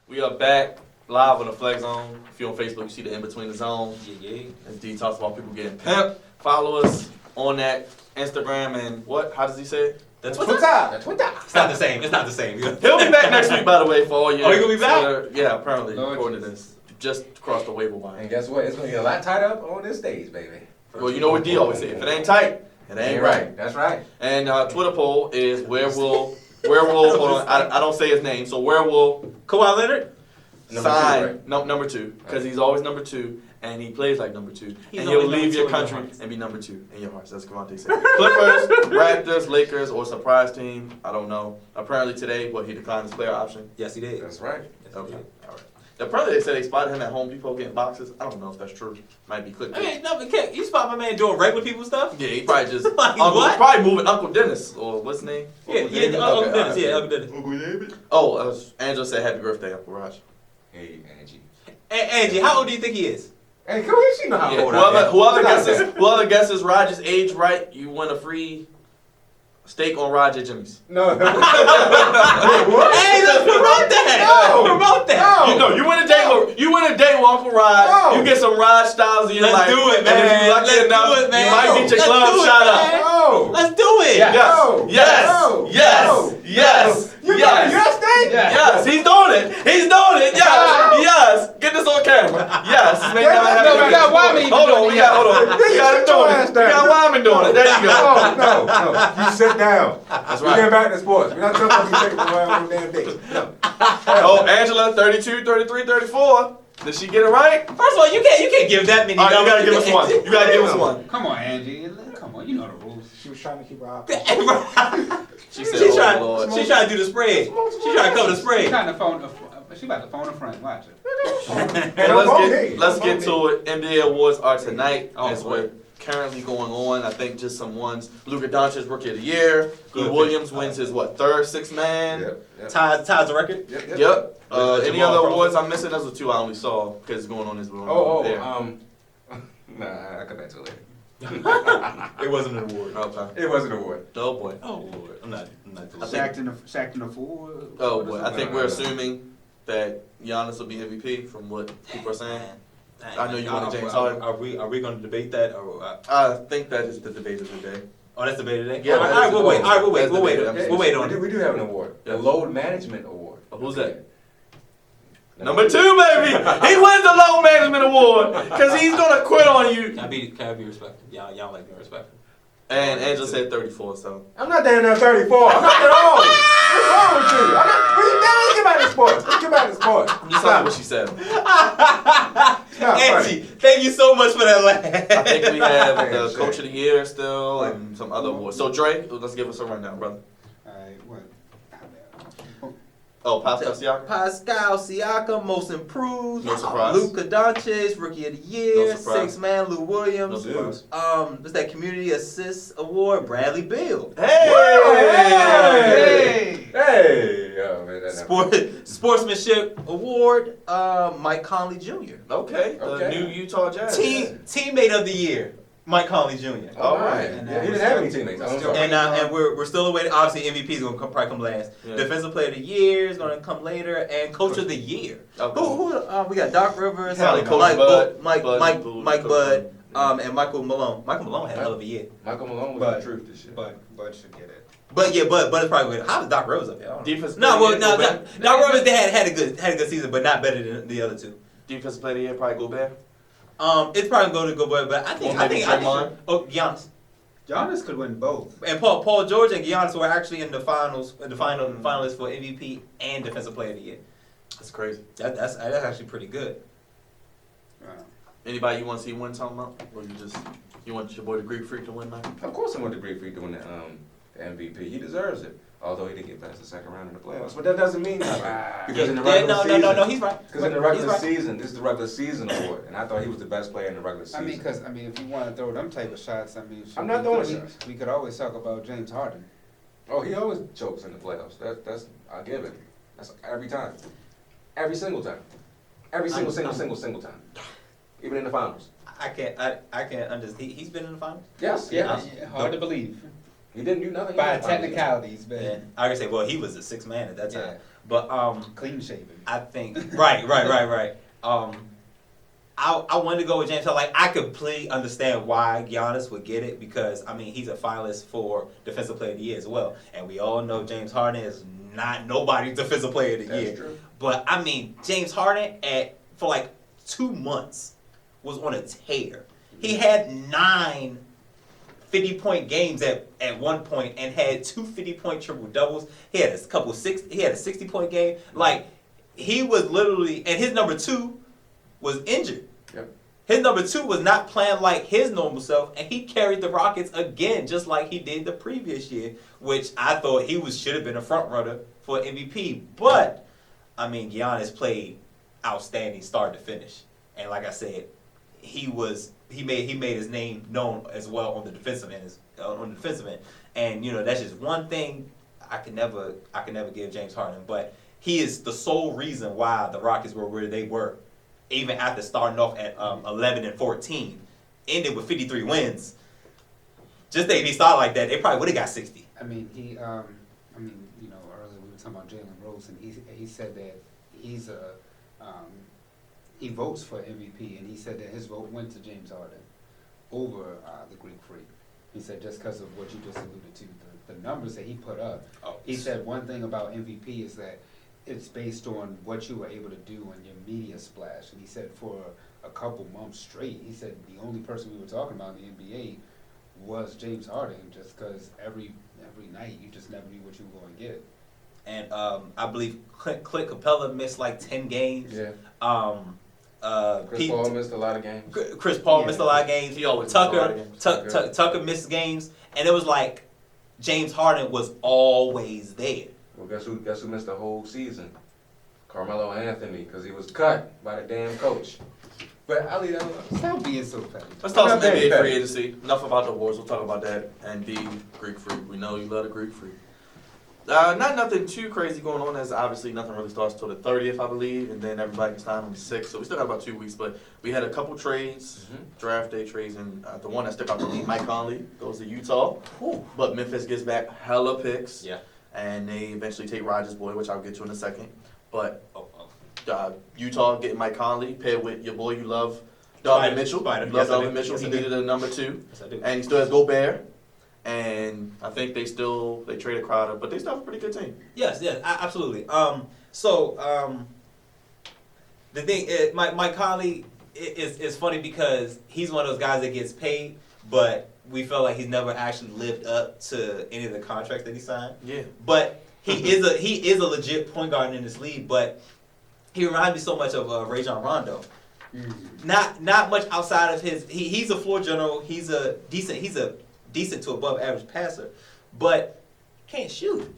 We are back live on the Flex Zone. If you're on Facebook, you see the In Between the Zone. Yeah. And D talks about people getting pimped. Follow us on that Instagram and what? How does he say it? That's Twitter. It's not the same. It's not the same. He'll be back next week, by the way, for all your. Oh, he gonna be back? Twitter. Yeah, apparently. Lord According to this. Just across the waiver wire. And guess what? It's gonna get a lot tied up on this stage, baby. Well, you know what D always say. If it ain't tight, it ain't right. That's right. And Twitter poll is where will hold on, I don't say his name, so where will Kawhi Leonard. sign number two, because he's always number two, and he plays like number two, He's and he'll always leave number your two in your country hearts. and be number two in your hearts. That's Cavante said. Clippers, Raptors, Lakers, or surprise team, I don't know. Apparently today, he declined his player option. Yes, he did. That's right. Yes, he Okay, did. all right. Apparently they said they spotted him at Home Depot getting boxes. I don't know if that's true. Might be clickbait. I mean, no, but you spot my man doing regular people stuff? Yeah, he probably just Like what? probably moving Uncle Dennis or what's his name? Yeah, Uncle yeah, David? Uncle Okay, Dennis. all right. Yeah, Uncle Dennis. Uncle David. Oh, Angela said happy birthday, Uncle Raj. Hey, Angie. Hey, Angie, how old do you think he is? Hey, come here. She know how Yeah, old I am. whoever guesses Raj's age right, you win a free steak on Raj at Jimmy's. No. Hey, let's promote that. No. Promote that. No. You win a date with Uncle Raj. No. You get some Raj styles in your Let's life. do it, And if man. you lucky Let's enough, do it, man. you might get your Let's club do it, shot up. man. No. Let's do it. Yeah. Yes. No. Yes. No. Yes. No. Yes. You Yes. got your steak? Yes, he's doing it. He's doing it. Yes. Yes. Get this on camera. Yes. This may Yeah, never no, happen. we got Wyman Hold on. We got him doing it. We got Wyman doing it. There you go. No. You sit down. That's We're getting right. back to sports. We're not talking about you taking around on damn date. No. Oh, Angela, 32, 33, 34. Did she get it right? First of all, you can't give that many All right, you numbers. gotta give us one. You gotta give us one. Come on, Angie. Come on, you know the rules. She was trying to keep her eye. She She's said, trying. "Oh Lord." She's trying to do the spread. She's trying to cover the She spread. trying to phone. She about to phone a friend. Watch it. Well, let's get to it. NBA awards are tonight. Oh, That's boy. what currently going on. I think just some ones. Luka Doncic Rookie of the Year. Lou Good. Williams wins his third sixth man. Yep. Ties the record. Yep. Any Jamal other Crawford. awards I'm missing? Those are two I only saw because it's going on this room. Nah, I'll come back to it later. It wasn't an award. Okay. It wasn't an award. Oh boy. Oh Lord, I'm not doing I that. think- Sacked in the four. Oh boy. I think No, we're no. assuming that Giannis will be MVP from what people are saying. I know you wanted James Harden. Are we going to debate that? Or, I think that is the debate of the day. oh, that's debated today. Yeah, all right, that is we'll wait. debated. All right, we'll wait. That's We'll wait. debated. We'll wait on it. We do have an award. Yeah. The Load Management Award. Who's that? Number 2, baby. He wins the low management award because he's gonna quit on you. Can I be respectful? Y'all like being respectful. And Angela said 34, so. I'm not damn near 34. I'm not that old. What's wrong with you? Let's get back to sports. Let's get back to sports. You saw what she said. It's not Angie, funny. thank you so much for that laugh. I think we have the Man, Coach of the Year still and some other awards. So Dre, let's give us a rundown, brother. All right, what? Oh, Pascal Siakam. Pascal Siakam, most improved. No surprise. Luka Doncic, Rookie of the No Year. surprise. Sixth man, Lou No Williams. surprise. What's that Community Assist Award? Bradley Beal. Hey! Hey! Oh, man, Sportsmanship Award. Mike Conley Jr. Okay, the Okay. new Utah Jazz. Teammate of the Year. Mike Conley Jr. All right. Yeah, he didn't have any teammates. I'm sorry. And we're still awaiting. Obviously, MVP is gonna probably come last. Yeah. Defensive Player of the Year is gonna come later, and Coach of the Year. Okay. Who we got? Doc Rivers, Probably Coach Mike Bud. Mike Bud, Mike Bud, Mike Coach Bud, Bud. and Michael Malone. Michael Malone had a hell of a year. Michael Malone was But- the truth this year. Bud should get it. But it's probably good. How is Doc Rivers up there? I don't know. Defensive No, Player of well, the Year, no, Gobert. Doc Rivers had a good season, but not better than the other two. Defensive Player of the Year, probably Gobert. It's probably going to go, but I think Draymond. Giannis. Giannis could win both. And Paul George and Giannis were actually in the finals, finalists for MVP and Defensive Player of the Year. That's crazy. That's actually pretty good. Anybody you want to see win something up? Or you want your boy the Greek Freak to win, man? Of course I want the Greek Freak to win the MVP. He deserves it. Although he didn't get past the second round in the playoffs. But that doesn't mean nothing. Because in the regular season... No, he's right. Because in the regular He's right. season, this is the regular season award. And I thought he was the best player in the regular season. I mean, if you want to throw them type of shots, I mean, I'm not throwing shots. We could always talk about James Harden. Oh, he always chokes in the playoffs. That's I give it. That's every time. Every single time. Every single time. Even in the finals. I can't understand. He's been in the finals. Yes. Yeah, hard to believe. He didn't do nothing. By He was- technicalities, Yeah. man. I can say, well, he was a 6 man at that time. Yeah. But Clean shaven. I think right. I wanted to go with James Harden. Like, I completely understand why Giannis would get it because I mean he's a finalist for Defensive Player of the Year as well, and we all know James Harden is not nobody's Defensive Player of the That's Year. true. But I mean James Harden for like 2 months was on a tear. He had 9 50-point games at one point and had 2 50-point triple doubles. He had a 60-point game. Like, he was literally, and his number 2 was injured. Yep. His number 2 was not playing like his normal self, and he carried the Rockets again, just like he did the previous year, which I thought he should have been a front runner for MVP. But I mean, Giannis played outstanding start to finish, and like I said, he made his name known as well on the defensive end. And you know that's just one thing I could never give James Harden, but he is the sole reason why the Rockets were where they were, even after starting off at 11-14, ended with 53 wins. Just if he started like that, they probably would have got 60. I mean, you know, earlier we were talking about Jalen Rose, and he said that he's he votes for MVP, and he said that his vote went to James Harden over the Greek Freak. He said just because of what you just alluded to, the numbers that he put up. Oh. He said one thing about MVP is that it's based on what you were able to do on your media splash. And he said for a couple months straight, he said the only person we were talking about in the NBA was James Harden, just because every night you just never knew what you were going to get. And I believe Clint Capella missed like 10 games. Yeah. Chris Paul missed a lot of games. Chris Paul Yeah. missed a lot of games. He always missed a lot Tucker, of games. Tucker missed games, and it was like James Harden was always there. Well, guess who missed the whole season? Carmelo Anthony, because he was cut by the damn coach. But I'll leave that alone. Stop being so petty. Let's talk some Not bad, NBA bad. free agency. Enough about the awards. We'll talk about that and the Greek Freak. We know you love the Greek Freak. Not nothing too crazy going on. As obviously nothing really starts till the 30th, I believe, and then everybody can sign on the 6th. So we still got about 2 weeks. But we had a couple trades, draft day trades, and the one that stuck out to me, Mike Conley goes to Utah, but Memphis gets back hella picks. Yeah. And they eventually take Rogers Boy, which I'll get to in a second. But Oh. Utah getting Mike Conley paired with your boy you love, Donovan Mitchell. Spider. You Yes, love I Donovan do. Mitchell. Yes, He I do. needed a number 2. Yes, I do. And he still has Gobert. And I think they traded Crowder, but they still have a pretty good team. Yes, absolutely. The thing is, Mike Conley is funny because he's one of those guys that gets paid, but we feel like he's never actually lived up to any of the contracts that he signed. Yeah. But he is a legit point guard in this league, but he reminds me so much of Rajon Rondo. Not much outside of his. He's a floor general. He's a decent to above average passer, but can't shoot.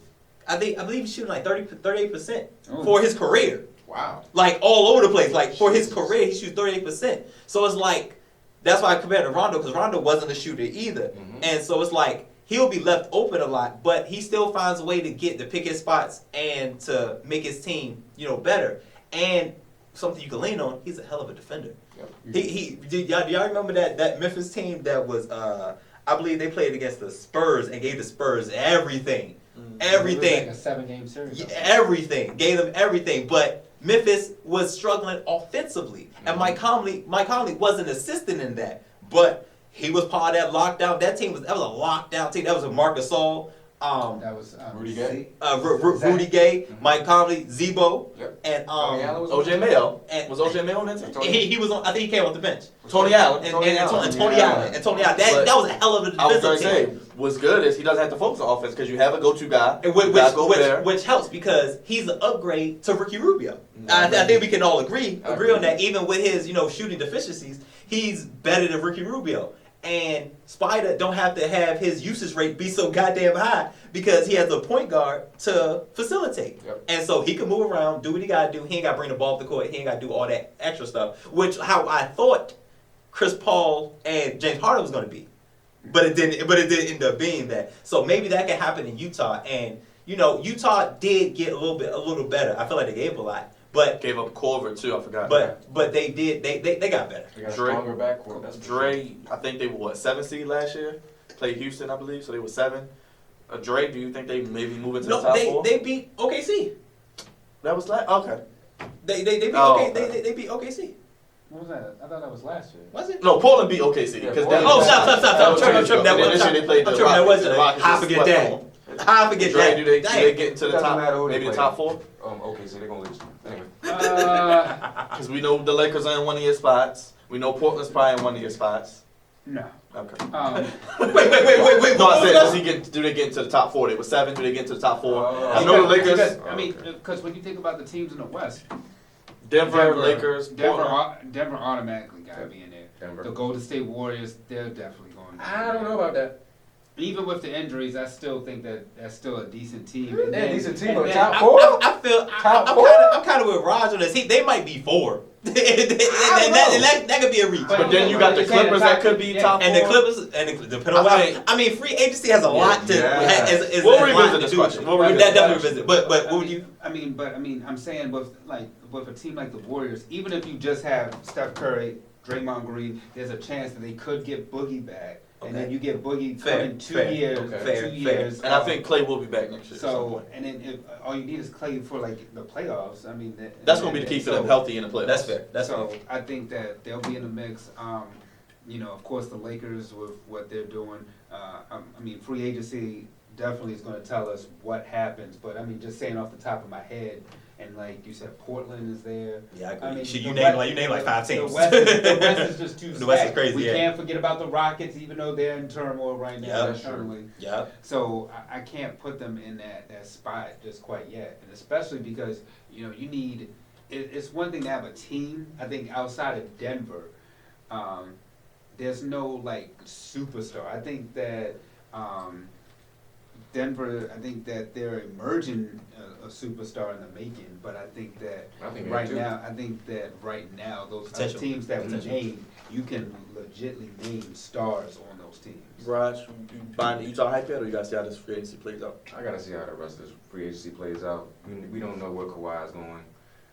I believe he's shooting like 38% for his career. Wow. Like all over the place. Like for his career, he shoots 38%. So it's like that's why I compared to Rondo because Rondo wasn't a shooter either, and so it's like he'll be left open a lot, but he still finds a way to pick his spots and to make his team better. And something you can lean on, he's a hell of a defender. Yep. Do y'all remember that Memphis team that was I believe they played against the Spurs and gave the Spurs everything. Everything. It was like a 7-game series. Yeah, everything. Gave them everything. But Memphis was struggling offensively. And Mike Conley wasn't assisting in that. But he was part of that lockdown. That was a lockdown team. That was a Marc Gasol, That was Rudy Gay. Rudy Gay, Mike Conley, Zebo, Yep. and Tony Allen was OJ Mayo. and- Was OJ Mayo on that team? he was on. I think he came off the bench. Tony Allen. And Tony Allen. Tony Allen. But That was a hell of a I was going defensive to team. say, what's good is he doesn't have to focus on offense because you have a go-to guy. And You got Gobert. which helps because he's an upgrade to Ricky Rubio. I think we can all agree on that. Even with his shooting deficiencies, he's better than Ricky Rubio. And Spider don't have to have his usage rate be so goddamn high because he has a point guard to facilitate. Yep. And so he can move around, do what he got to do. He ain't got to bring the ball up the court. He ain't got to do all that extra stuff, which how I thought Chris Paul and James Harden was going to be. But it didn't end up being that. So maybe that can happen in Utah. And Utah did get a little better. I feel like they gave a lot. But Gave up Corver too. I forgot. but they did they got better. They got a Dre- stronger backcourt. That's for sure. Dre, I think they were 7 seed last year. Played Houston, I believe, so they were 7. Dre, do you think they maybe move into the No, top four? they beat OKC. That was okay. They beat Oh, they beat OKC. What was that? I thought that was last year. Was it? No, Portland beat OKC because Yeah, Oh, stop. I'm tripping. That And one this year they played the I'm tripping. That Rockets, and wasn't. the Rockets I just forget swept that. them. I forget Dre, that. do they Dang. get into the Doesn't top? matter who they Maybe the play. top four? Okay, so they're gonna lose. Anyway. Because we know the Lakers are in one of your spots. We know Portland's probably in one of your spots. No. Okay. Wait. No, I said, What? do they get into the top four? They were 7. Do they get into the top 4? Oh. I know the Lakers, Because when you think about the teams in the West, Denver, Lakers, Portland. Denver automatically got to be in there. Denver. The Golden State Warriors, they're definitely going. to be I don't there. know about that. Even with the injuries, I still think that that's still a decent team. And They're a decent team, and but then- top I, four? I feel Top I'm four? kind of with Raj on this. They might be 4. and that could be a reach. But then you got the Clippers that could be top 4. And the Clippers, depending on what I mean, free agency has a lot to. Yeah. Is We'll has a lot revisit to this do question. with We'll it. revisit That this definitely question. revisit. But what would you? I'm saying with a team like the Warriors, even if you just have Steph Curry, Draymond Green, there's a chance that they could get Boogie back, and then Okay. you get Boogie Fair, in 2 fair, years, okay. Fair, 2 fair. years. And I think Clay will be back next year. at some so. point. And then if all you need is Clay for like the playoffs. I mean, That's going to be the key for them healthy in the playoffs. That's fair. That's so fair. I think that they'll be in the mix. Of course, the Lakers with what they're doing. Free agency definitely is going to tell us what happens. But I mean, just saying off the top of my head, and like you said, Portland is there. Yeah, I agree. I mean, Shit, the you West- name like 5 teams. The West is just too The West is stacked. crazy, We yeah. can't forget about the Rockets, even though they're in turmoil right now Yeah, that's true. internally. Yeah. So I can't put them in that spot just quite yet, and especially because you need. It's one thing to have a team. I think outside of Denver, there's no like superstar. I think that Denver. I think that they're emerging a superstar in the making. But I think that I think they right do. now, right now, those Potential. teams that we Potential. named, you can legitly name stars on those teams. Raj, you buying the Utah hype yet, or you guys see how this free agency plays out? I gotta see how the rest of this free agency plays out. We don't know where Kawhi's going.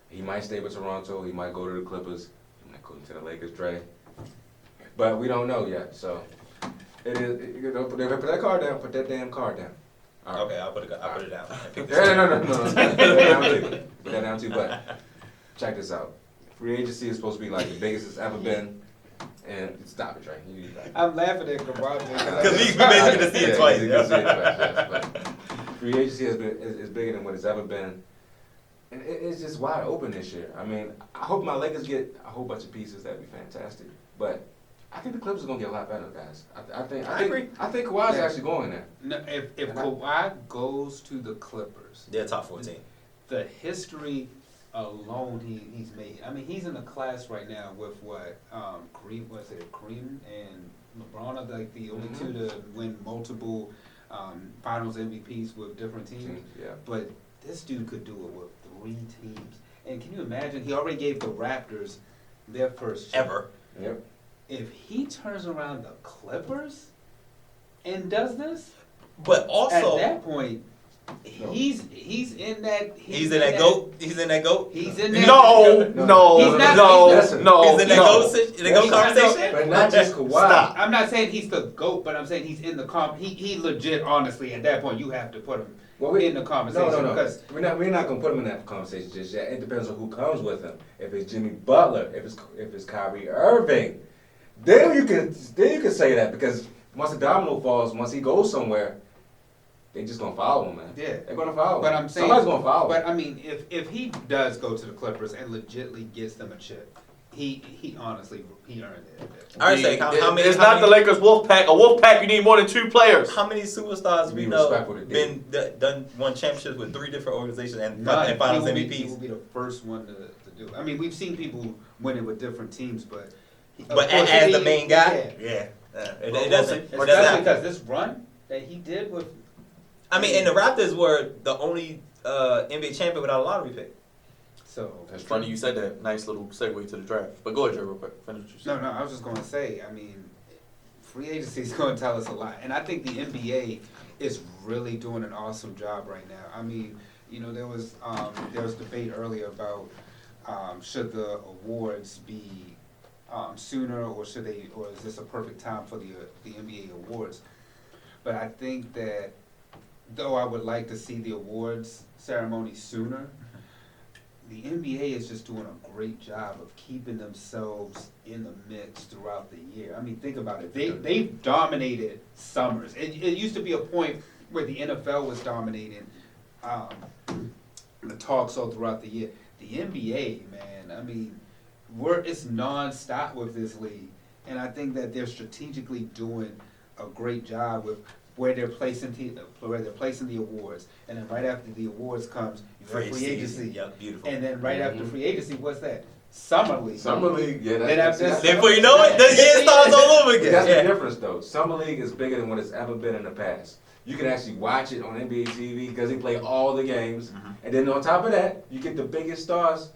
He might stay with Toronto. He might go to the Clippers. He might go to the Lakers, Dre. But we don't know yet. So it is. Put that card down. Put that damn card down. All right. Okay, I'll put it down. I think No. Put that down too. Put that down too. But check this out. Free agency is supposed to be like the biggest it's ever been. And stop it, Dre. You need that. I'm laughing at Kawhi Because we basically gonna see it twice. You can see it twice, yes, but free agency is bigger than what it's ever been. And it's just wide open this year. I mean, I hope my Lakers get a whole bunch of pieces. That'd be fantastic. But I think the Clippers are gonna get a lot better, guys. I agree. I think Kawhi's Yeah. actually going there. No, if And I- Kawhi goes to the Clippers, They're top 14. the history alone he's made. I mean, he's in a class right now with Kareem and LeBron are like the only two to win multiple Finals MVPs with different teams. Yeah. But this dude could do it with 3 teams. And can you imagine? He already gave the Raptors their first chip. Ever. Yep. If he turns around the Clippers and does this, But also, at that point, he's in that. he's in that goat. He's in that goat. He's in that. No, No. no, He's not- no, he's no, He's in that no. goat. In the goat He's not- conversation. But not just Kawhi. Stop. I'm not saying he's the GOAT, but I'm saying he's in the he legit, honestly, at that point, you have to put him Well, we- in the conversation. No. Because We're not gonna put him in that conversation just yet. It depends on who comes with him. If it's Jimmy Butler, if it's Kyrie Irving, then you can say that, because once the domino falls, once he goes somewhere, they just gonna follow him, man. Yeah. They're gonna follow him. But I'm saying, somebody's gonna follow him. But I mean, if he does go to the Clippers and legitly gets them a chip, he honestly he earned it. I would say, how many? It's how not the many- Lakers Wolf Pack. A Wolf Pack, you need more than 2 players. How many superstars we Be know respectful to been done won championships with 3 different organizations and None. finals He MVPs? will be the first one to do it. I mean, we've seen people winning with different teams, but But as the main guy, yeah. it Well, doesn't. we'll see. It doesn't Especially happen. because this run that he did with. I mean, and the Raptors were the only NBA champion without a lottery pick. So That's It's funny you said that. Nice little segue to the draft. But go ahead, Joe, real quick. Finish what you said. No, I was just going to say, I mean, free agency is going to tell us a lot. And I think the NBA is really doing an awesome job right now. I mean, there was debate earlier about should the awards be sooner, or is this a perfect time for the NBA awards? But I think that though I would like to see the awards ceremony sooner, the NBA is just doing a great job of keeping themselves in the mix throughout the year. I mean, think about it. They've dominated summers. It used to be a point where the NFL was dominating the talk show throughout the year. The NBA, man, I mean, it's nonstop with this league, and I think that they're strategically doing a great job with where they're placing the awards, and then right after the awards comes, you have free agency. Yep, beautiful. And then right after free agency, what's that? Summer league. Summer league, yeah. Then after that- Then before you know it, the year starts all over again. That's Yeah. the difference, though. Summer league is bigger than what it's ever been in the past. You can actually watch it on NBA TV because they play all the games, and then on top of that, you get the biggest stars,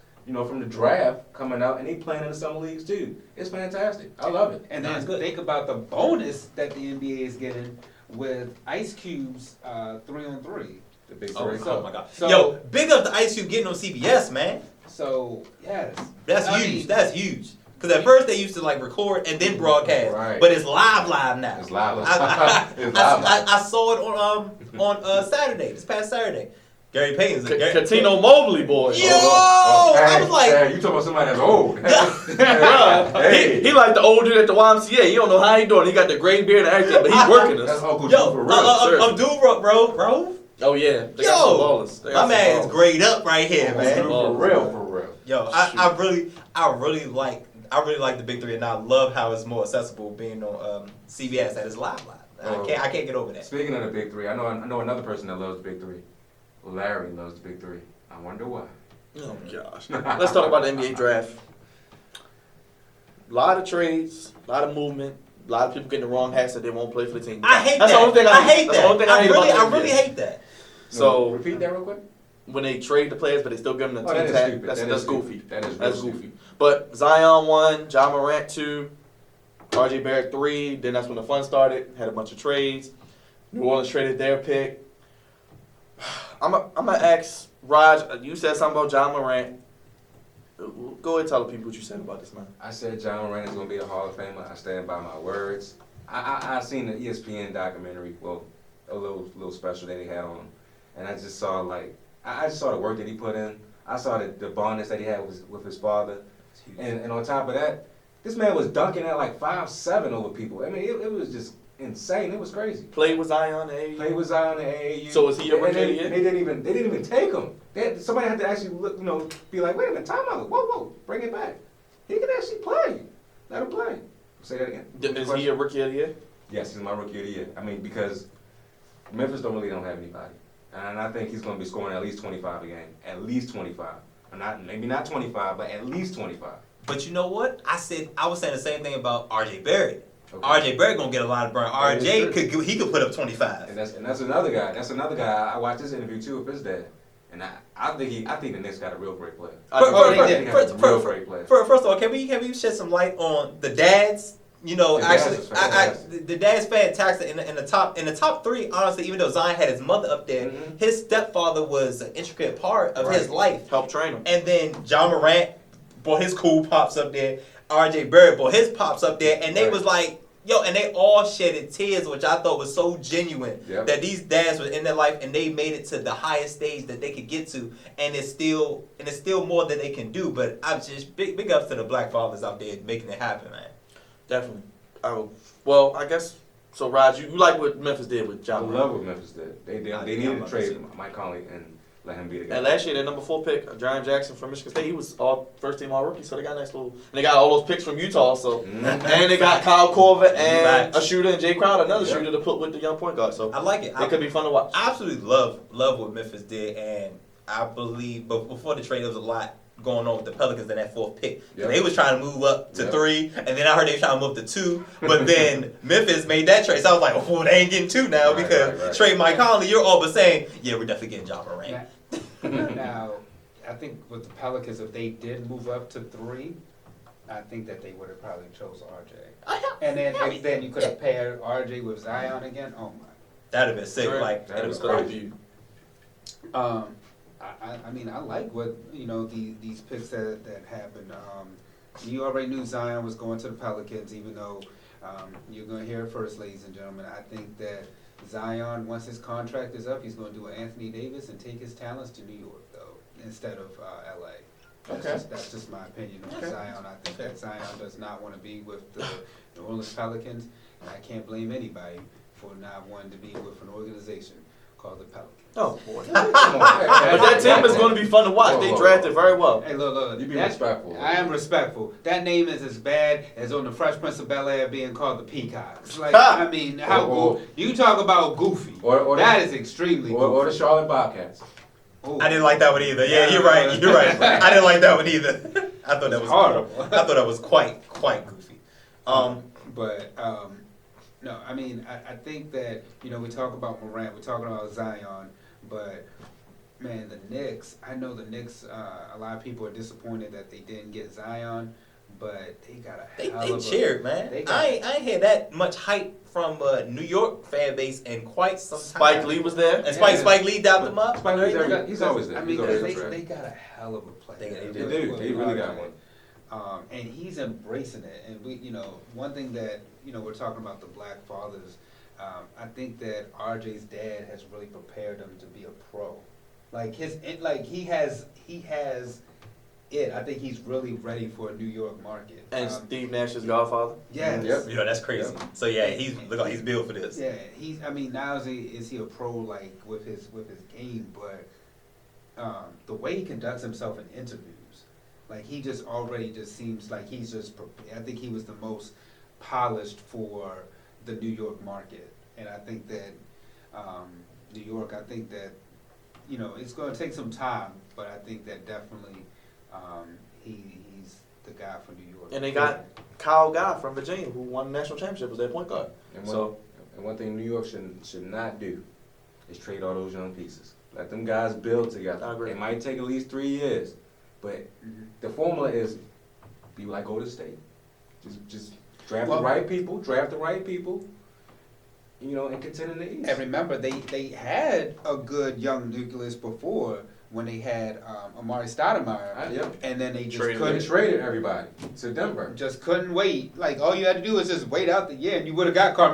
from the draft coming out, and they playing in the summer leagues too. It's fantastic. I love it. And No, then it's good. think about the bonus that the NBA is getting with Ice Cube's 3-on-3. The big Oh, three. oh my God. So- Yo, big up to Ice Cube getting on CBS, man. So yes, That's I huge. mean, That's huge. Because at first they used to like record and then broadcast, Right. but it's live now. It's live. I saw it on Saturday, this past Saturday. Gary Payton's Catino Mobley, boy. Yo! I was like- hey, you talking about somebody that's old? Bruh, Hey. he like the old dude at the YMCA. You don't know how he doing. He got the gray beard and everything, but he's working That's us. Uncle Drew Yo, for real. Abdul, bro. Oh yeah, they got some Yo, ballers. They my got some man is ballers. grayed up right here, Uncle man. Drew for real. Yo, I really like the Big Three, and I love how it's more accessible being on CBS. That is live. Oh. I can't get over that. Speaking of the big three, I know another person that loves the big three. Larry loves the big three. I wonder why. Oh gosh. Let's talk about the NBA draft. A lot of trades, a lot of movement, a lot of people getting the wrong hats that they won't play for the team. I hate That's that. the only thing I hate That's that. the only thing I hate about the I NBA. really hate that. So repeat that real quick. when they trade the players, but they still give them the Oh, team that is tag, stupid. that's That is goofy. stupid. That is That's real goofy. stupid. But Zion 1, John Morant 2, RJ Barrett 3. Then that's when the fun started. Had a bunch of trades. New Orleans traded their pick. I'm gonna ask Raj. You said something about John Morant. Go ahead, and tell the people what you said about this man. I said John Morant is going to be a Hall of Famer. I stand by my words. I seen the ESPN documentary, well, a little special that he had on him, and I just saw I just saw the work that he put in. I saw the bondness that he had with his father, and on top of that, this man was dunking at like 5'7" over people. I mean, it was just insane. It was crazy. Played with Zion. Hey. Played with Zion in AAU. So is he a And rookie of the they year? didn't even take him. Somebody had to actually look, be like, wait a minute, time out. Whoa, bring it back. He can actually play. Let him play. Say that again. Is he a rookie of the year? Yes, he's my rookie of the year. I mean, because Memphis don't have anybody, and I think he's going to be scoring at least 25 a game. At least 25. Maybe not 25, but at least 25. But you know what? I was saying the same thing about RJ Barrett. Okay. RJ Barrett gonna get a lot of burn. That is RJ true. he could put up 25. And that's another guy. That's another guy. I watched this interview too with his dad, and I think the Knicks got a real great player. First First of all, can we shed some light on the dads? The dads Actually, is fantastic. the dad's fantastic. In the top three, honestly, even though Zion had his mother up there, Mhm. his stepfather was an intricate part of his life. Help train him. And then John Morant, boy, his cool pops up there. RJ Barrett, boy, his pops up there, and they Right. was like, yo, and they all shedded tears, which I thought was so genuine. Yep. That these dads were in their life and they made it to the highest stage that they could get to, and it's still more that they can do. But I'm just big ups to the black fathers out there making it happen, man. Definitely. Well, I guess so. Raj, you like what Memphis did with I John love Morant. what Memphis did. They Yeah, needed I'm to not trade missing. Mike Conley and let him be the guy. And last year, their number 4 pick, Jaren Jackson from Michigan State, he was all first team all rookie. So they got a nice little. And they got all those picks from Utah. So Mhm. and they got Kyle Korver and Facts. a shooter and Jay Crowder, another Yep. shooter to put with the young point guard. So I like it. it could be fun to watch. I absolutely love what Memphis did, and I believe, but before the trade, there was a lot going on with the Pelicans in that 4th pick. Yep. They was trying to move up to Yep. 3, and then I heard they were trying to move to 2, but then Memphis made that trade. So I was like, oh, they ain't getting 2 now Right, because right. trade Mike Conley, you're all but saying, yeah, we're definitely getting John Morant. Now, I think with the Pelicans, if they did move up to 3, I think that they would have probably chose RJ. And then you could have paired RJ with Zion again. Oh my. That'd have been sick. Sure. Like, That it was was great. crazy. I mean, I like what these picks that happened. You already knew Zion was going to the Pelicans, even though you're going to hear it first, ladies and gentlemen. I think that Zion, once his contract is up, he's going to do an Anthony Davis and take his talents to New York, though, instead of LA. Okay. That's just my opinion on Okay. Zion. I think that Zion does not want to be with the New Orleans Pelicans, and I can't blame anybody for not wanting to be with an organization called the Pelicans. Oh boy. Come on, But that team is going to be fun to watch. They Whoa. drafted very well. Hey, look. You be that- respectful. I am respectful. That name is as bad as on the Fresh Prince of Bel-Air being called the Peacocks. Like, I mean, how you talk about goofy. Or That is extremely or the goofy. Charlotte Bobcats. Ooh. I didn't like that one either. Yeah, you're right. You're right. I didn't like that one either. I thought that was horrible. I thought that was quite goofy. But no, I mean, I think that, you know, we talk about Morant, we're talking about Zion, but man, the Knicks, I know the Knicks, a lot of people are disappointed that they didn't get Zion, but they got a hell They of a... cheered, man. they got- I ain't had that much hype from New York fan base in quite some time. Spike Lee was there. And Spike Lee dapped them up. Spike Lee's he's always there. I mean, He's always they, there. they got a hell of a player. They They do. They really got one. And he's embracing it. And we, you know, one thing that, you know, we're talking about the black fathers. I think that RJ's dad has really prepared him to be a pro. Like he has it. I think he's really ready for a New York market. And Steve Nash's godfather. Yes. Yep. Yeah, that's crazy. So yeah, he's look like he's built for this. Yeah, I mean, now is he a pro like with his game, but the way he conducts himself in interviews, like he just already just seems like he's just. I think he was the most polished for the New York market, and I think that New York. I think that you know it's going to take some time, but I think that definitely he's the guy for New York. And they got Kyle Guy from Virginia, who won the national championship as their point guard. And one thing New York should not do is trade all those young pieces. Let them guys build together. I agree. It might take at least 3 years, but the formula is be like Golden State. Just draft the right people, you know, and contend in the East. And remember, they had a good young nucleus before when they had Amari Stoudemire, Yep. and then they just Traded They couldn't traded everybody to Denver. wait. Like all you had to do was just wait out the year, and you would have got Carmelo.